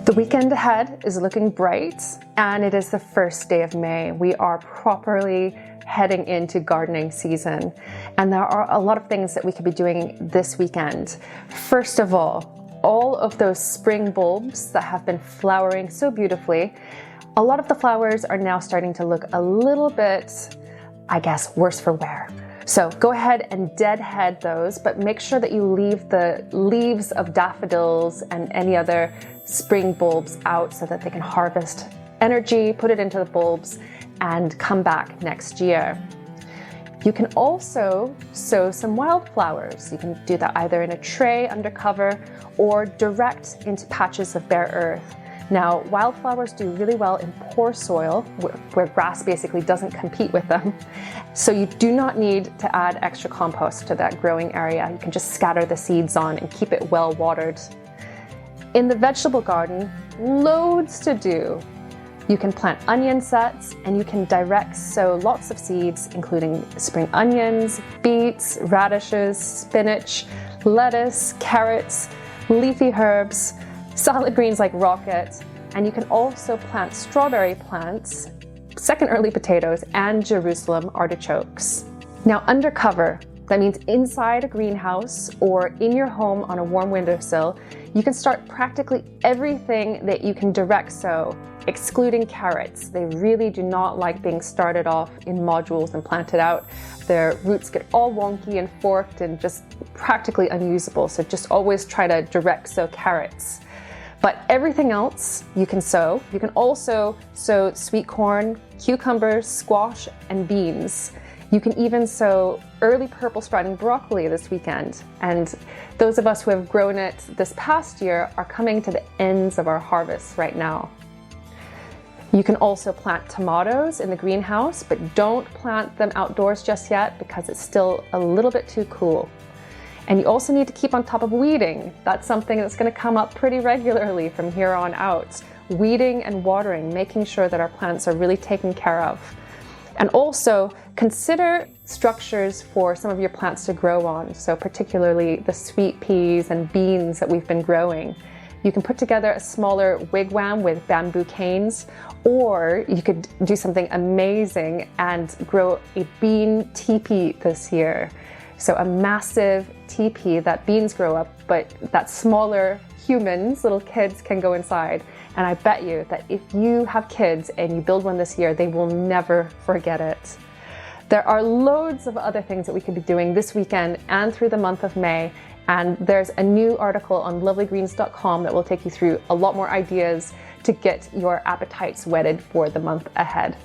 The weekend ahead is looking bright, and it is the first day of May. We are properly heading into gardening season, and there are a lot of things that we could be doing this weekend. First of all of those spring bulbs that have been flowering so beautifully, a lot of the flowers are now starting to look a little bit, I guess, worse for wear. So go ahead and deadhead those, but make sure that you leave the leaves of daffodils and any other spring bulbs out so that they can harvest energy, put it into the bulbs, and come back next year. You can also sow some wildflowers. You can do that either in a tray under cover or direct into patches of bare earth. Now, wildflowers do really well in poor soil where grass basically doesn't compete with them. So you do not need to add extra compost to that growing area. You can just scatter the seeds on and keep it well watered. In the vegetable garden, loads to do. You can plant onion sets and you can direct sow lots of seeds, including spring onions, beets, radishes, spinach, lettuce, carrots, leafy herbs, salad greens like rocket, and you can also plant strawberry plants, second early potatoes, and Jerusalem artichokes. Now under cover, that means inside a greenhouse or in your home on a warm windowsill, you can start practically everything that you can direct sow, excluding carrots. They really do not like being started off in modules and planted out. Their roots get all wonky and forked and just practically unusable, so just always try to direct sow carrots. But everything else you can sow. You can also sow sweet corn, cucumbers, squash, and beans. You can even sow early purple sprouting broccoli this weekend. And those of us who have grown it this past year are coming to the ends of our harvest right now. You can also plant tomatoes in the greenhouse, but don't plant them outdoors just yet because it's still a little bit too cool. And you also need to keep on top of weeding. That's something that's going to come up pretty regularly from here on out. Weeding and watering, making sure that our plants are really taken care of. And also consider structures for some of your plants to grow on. So particularly the sweet peas and beans that we've been growing. You can put together a smaller wigwam with bamboo canes, or you could do something amazing and grow a bean teepee this year. So a massive teepee that beans grow up, but that smaller humans, little kids, can go inside. And I bet you that if you have kids and you build one this year, they will never forget it. There are loads of other things that we could be doing this weekend and through the month of May. And there's a new article on lovelygreens.com that will take you through a lot more ideas to get your appetites whetted for the month ahead.